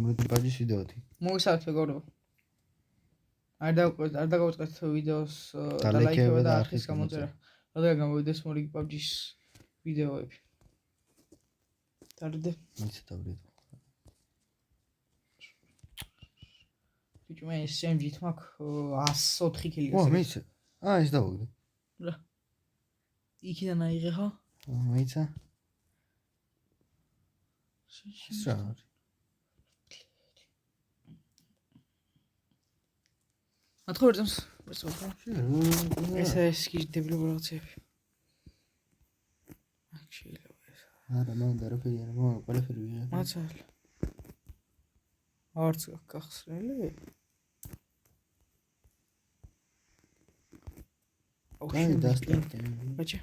მეტი პაჯის ვიდეოთი. მოგესალმებით მეგობრებო. არ დაგავიწყეთ ვიდეოს და ლაიქება და არხის გამოწერა. რადგან გამოვიდეს მორიგი PUBG-ის ვიდეოები. დარდე. მიცე დავრიდო. ბიჭო მე SMG-თ მაქვს 104 კილი. ო, მიცე. ეს დავუგდე. რა. იქიდან აიღე ხო? მიცე. რა. მათხოვერდებს ეს გიჟდები რაღაცები. აქ შეიძლება ეს. არა, მან დარაფერი არა, მან ყველაფერი ვიღე. მაცალ. არც გახსრელი. აი დასტარტე. ბაჭი.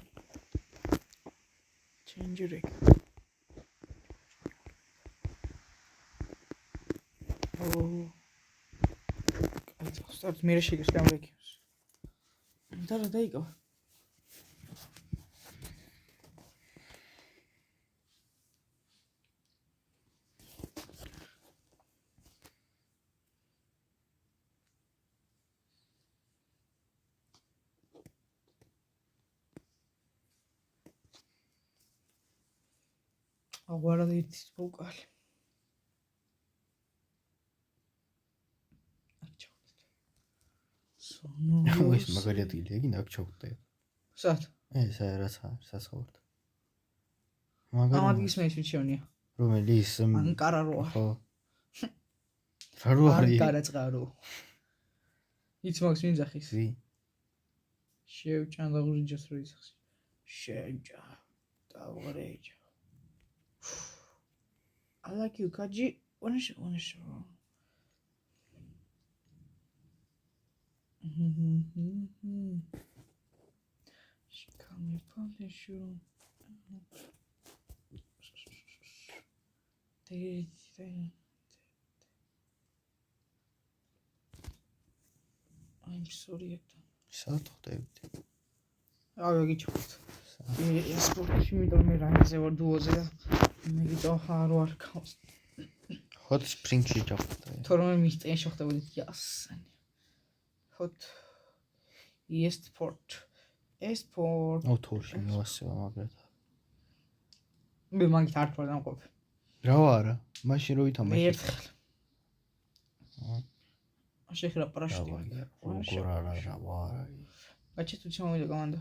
ჩენჯერეკ. Start მერე შეგეს გამრეკებს. და დაიკავა. აღვარა ერთი უკალი. ეს მაგარიათილია, გინდა აქ ჩავხტე. სად? ეს რაც სასწაულად. ამად გისმენს ვიჩვენია. რომელიც ანკარა როა. ხო. რა როა? ანკარა წყარო. იც მაგს მინძახის. ვი? შევჭან და ღურიჯას რო ისახს. შევჭა. დავღრეჯა. I like you, Kaji. Honest. She called me polish you. I'm sorry. სად ხტებით? აი გიჩვენეთ. ეს სპორტში მიდორ მე რანგზე ვარ დუოზე და მე გიტო ხარო არ ქავს. Hot Spring-ში ჩავხტე. თორმე მისწენ შეხტებოდი იასანი. Hot Esport. ოთორში მივასება მაგრამ. მე მაგით არ ვარ დამყოფი. რა არა? მაშინ რო ვითამაშე. ერთხელ. შეხრა პრაშტი. როგორ არა რა ვარ. ბაჭი თუ ჩამოვიდა კომანდა.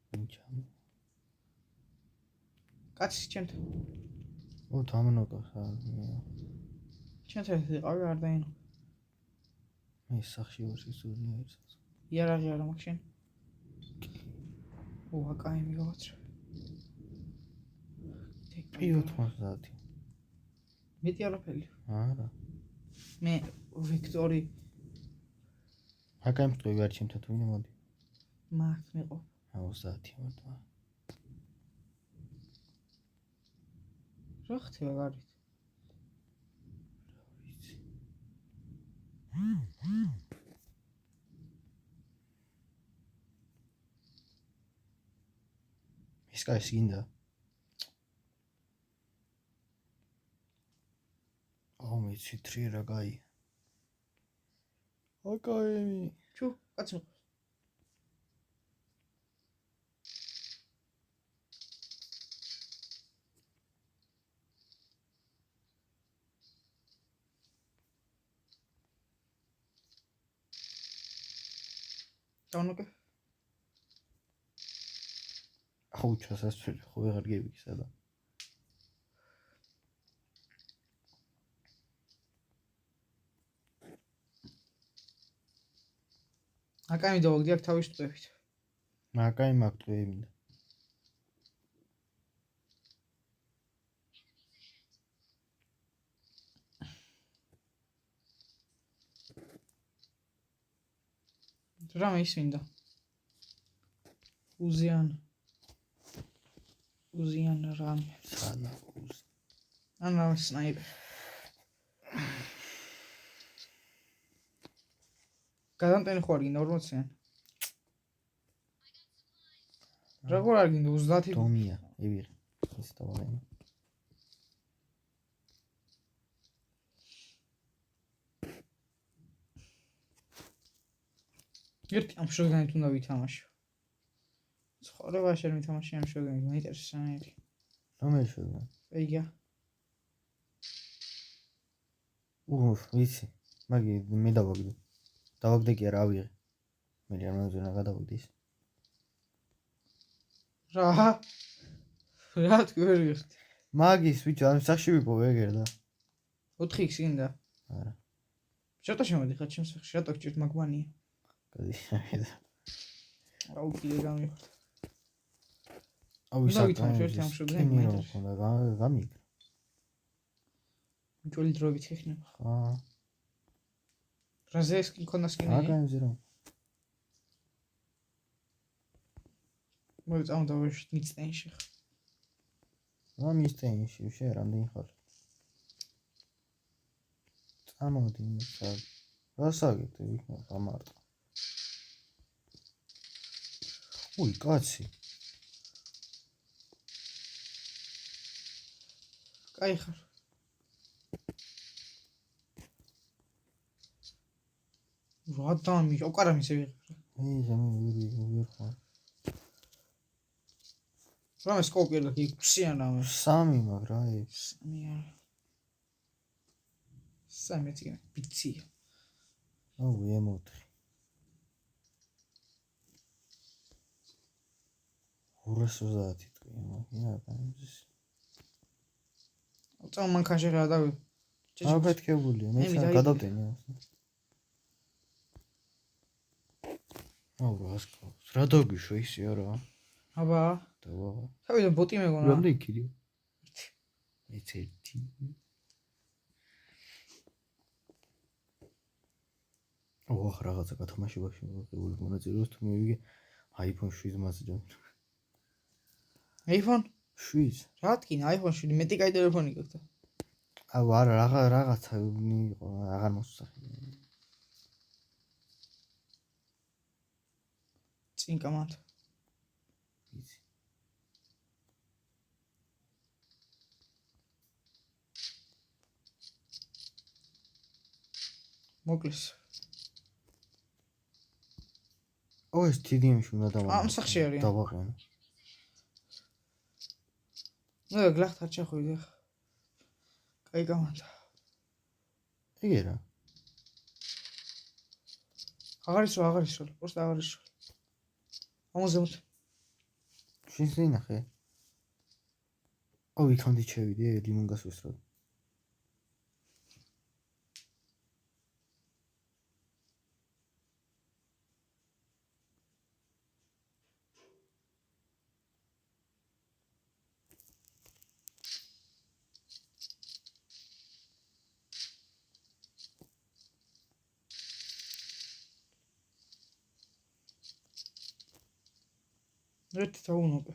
ჩამო. კაცი ჩემთ. ო დამნოკა ხა. ჩემთ იყავი არ დაინო. მე სახში ვარ ისურნია ეს. იარაღი არა მაქვს შენ. ო აკაი მიგავაცრე. P90. მეტი არაფერი. არა. მე ვიქტორი აკაი მტყვი არ ჩემთა თუ ვინმე მოდი. მაგ მეყო. 70 მარტო. რა ხდება გარეთ? ის კაი სინდა. მეცი თრი რა გაი. აკაი. ჩუ, კაცო. დაუნოკე. აუ ჩასასწრები ხო ვეღარ გევიქ სადა. აკაი დავაგდი აქ თავის ტყუებით. აკაი მაგ ტყუები მინდა. რა მე ის მინდა? უზიან რამ. სანა უზ. ანა სნაიპერ. გადამტენი ხო არ გინდა 40-იან? როგორ არ გინდა 30? დომია, ევიღე. ის დავაღე. ერთი ამ შეგანით უნდა ვითამაშო. ცხოვრებაში არ მითამაში ამ შეგანით, მეინტერესებს ამერი. რომელი შეგან? ეგია. ვიცი. მაგი მე დავაგდე. დავაგდე კი არა ავიღე. მე არ მომეძონა გადავაგდე ის. რა თქვი ვერ ვიხდი. მაგის ბიჭო, ამ სახში ვიპოვე ეგერ და. 4x გინდა? არა. შატო შემოდი ხა ჩემს სახში, შატო გჭირთ მაგმანია. გადი შეხედა. აუ კიდე გამიხოთ. აუ ის ერთი ამ შეგანით მეინტერესებს. უნდა გამიგრა. ჯოლი დროებით ხეხნება. ხა. რაზე ეს იქონდა სკინი? აგანზე რომ. მოდი წამოდავეშ მიწტენში ხა. მისტენში შე რამდენი ხარ? წამოდი მიწა. რასაგეთ იქნა გამარტყა. უი კაცი. კაი ხარ. რატომი? ოკარა მისე ვიღებ. მე ხარ. რა სკოპი და იქციანა მე. 3 მაგრა ეს. 3 არა. 3 წიგნი პიცია. აუ ემოთხი. 230 თვე მაგინა გამიზის. წამ მანქანაში რა დავი. აფეთქებულია, მე გადავტენი ამას. აუ რა დაგიშო ისე არა? აბა. დავა. თავიდან ბოტი მეგონა. რამდენი იქიდიო? 1. ოღ რაღაცა გათამაშებაში მოგებული მონაწილეობს თუ მივიგე iPhone 7 მასჯა. iPhone 7? რა თქმა iPhone 7 მეტი კაი ტელეფონი გქონდა. აუ არა რაღაცა მიიღო, აღარ მოსახი. წინ კამათ. ვიცი. მოკლეს. ეს TDM-ში უნდა დავაყენო. ამ სახში არის. დავაყენო. ნუ გლახთ არ ჩახვიდე ხა. კაი კამათ. ეგე რა. აღარ ისრო, просто აღარ ისრო. ამოზემოთ. შენ ზინახე. აუ იქამდე შევიდე, ლიმონგას ვესწრებ. ერთი თაუნოკე.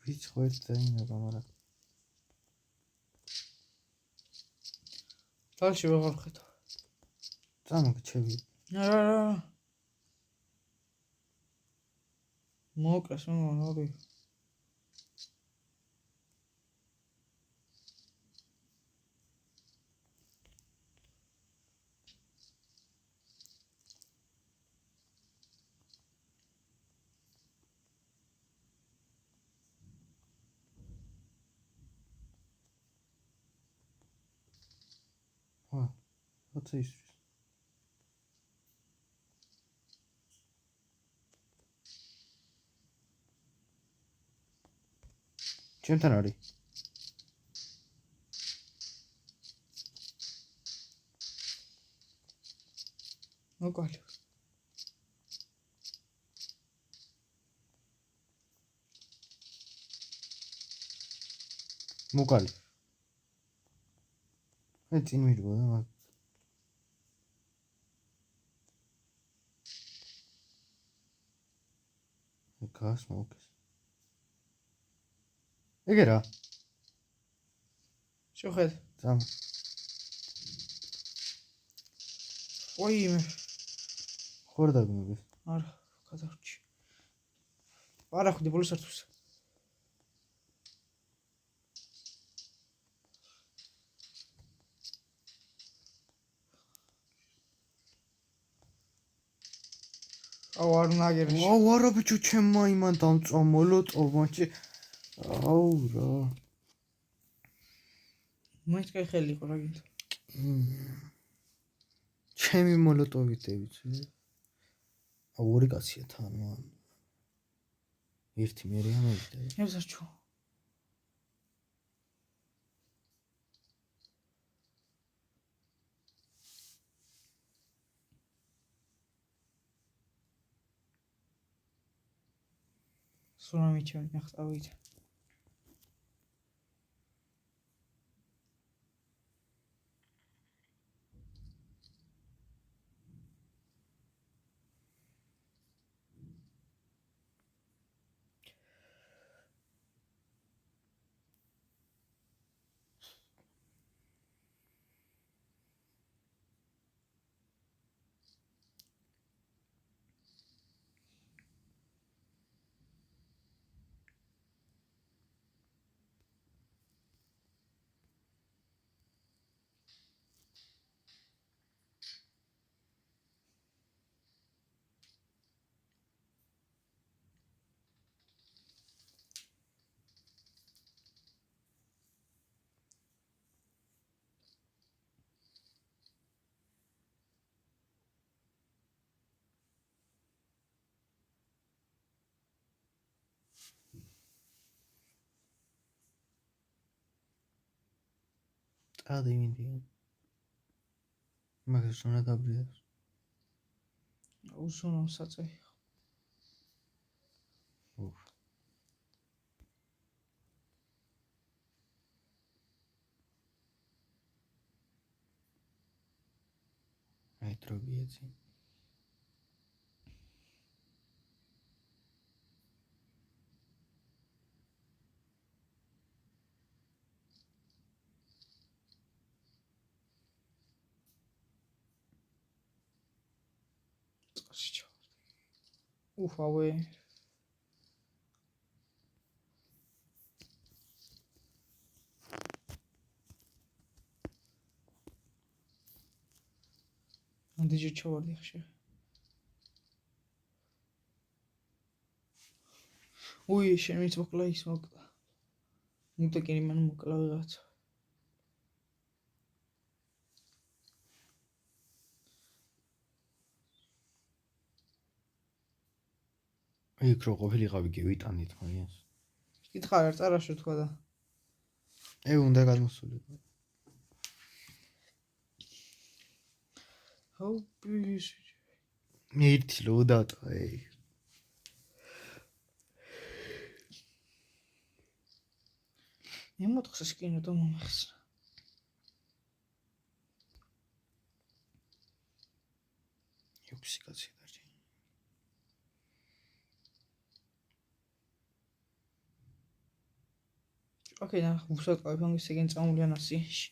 ვიცი ხო ერთ დაინა გამარა. თალში ვეღარ ხედავ. წამოგჩევი. არა. მოკლეს მოდი. როცა ისვის. ჩემთან არის. მოკალი. მოკალი. მე წინ მიდგონა მაგ. გას მოკეს. ეგე რა? შევხედე. წამ. ოიმე. ხوار დაგმოგეს. არა, გადავრჩი. არა ხვდი ბოლოს არც უსა. აუ არ ნაგერში. აუ არა ბიჭო ჩემმა იმან დამწვა მოლოტოვმაჩი. აუ რა. მაინც კაი ხელი იყო რა გინდა. ჩემი მოლოტოვი დევიცი. აუ ორი კაცია თან მან. ერთი მე რა მოვიდა. ევზარჩო. სულ ამიჩვენ ახტავით. წადი მინდი. მაგას უნდა დაბრიდეს. უსუნო საწე. აი დროგიეცი. უხავე. ანდიჯი ჩავარდი ხშე. უი შემიც მოკლა ის მოკლა. მუტაკინი მან მოკლა ვიღაცა. იქ რო ყოფილიყავი გევიტანით მაგას. კითხავ არ წარაშო თქვა და. უნდა გადმოსულიყო. აუ პლიზ. მე ერთი რო დატყა ეი. ემოთხს სკინო და მომახსნა. იუქსი კაცი დარჩი. ოკეი, და უსად ყავი ისეგენ წამულიან ასიაში.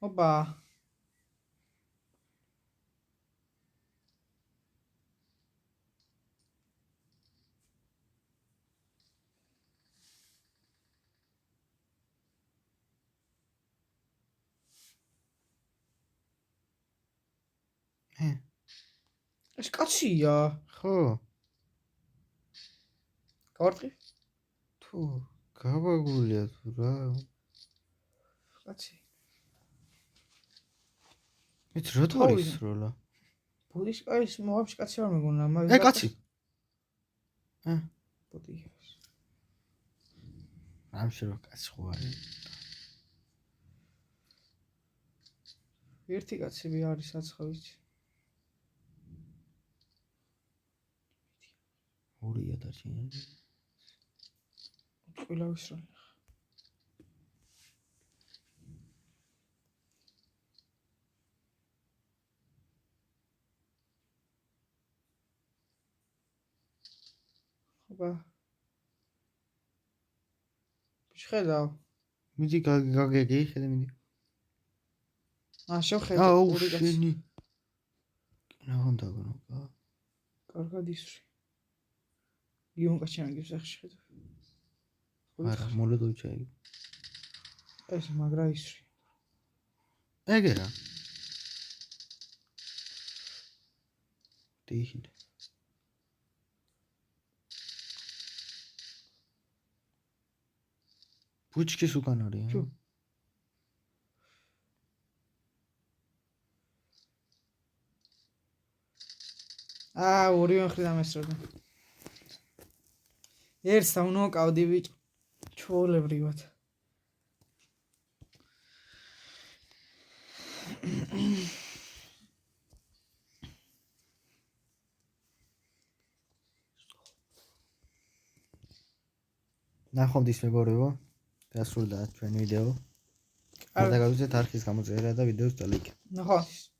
ოპა. ეს კაცია. ხო. გავარტყი? თუ გავაგულია თუ რა. კაცი. მეც რა თორის როლა. ბუდის კაცი მოაბში კაცი არ მეგონა, მაგრამ ე კაცი. ბუდი. ამში რა კაცი ხო არის. ერთი კაცები არის აცხავით. ორია დარჩენილი. ყველა ვისროლ. ოპა. შეხედავ. მიდი გაგეგი ხედე მიდი. შევხედე ორი კაცი. შენი. რა უნდა გონო? კარგად ისვრი. იონ კაცი ამგებს ახში ხედავ. არა, მოლოდოვი ჩაი. ეს მაგრა ისრი. ეგერა. დიჰილ. ბუჩქის უკან არის. ჩუ. ორივე მხრიდან ესროდა. ერთს დავნოკავდი ბიჭო. ჩოულებრივად. ნახვამდის მეგობრებო, დასრულდა ჩვენი ვიდეო. არ დაგავიწყდეთ არხის გამოწერა და ვიდეოს დალაიქება. ნახვამდის.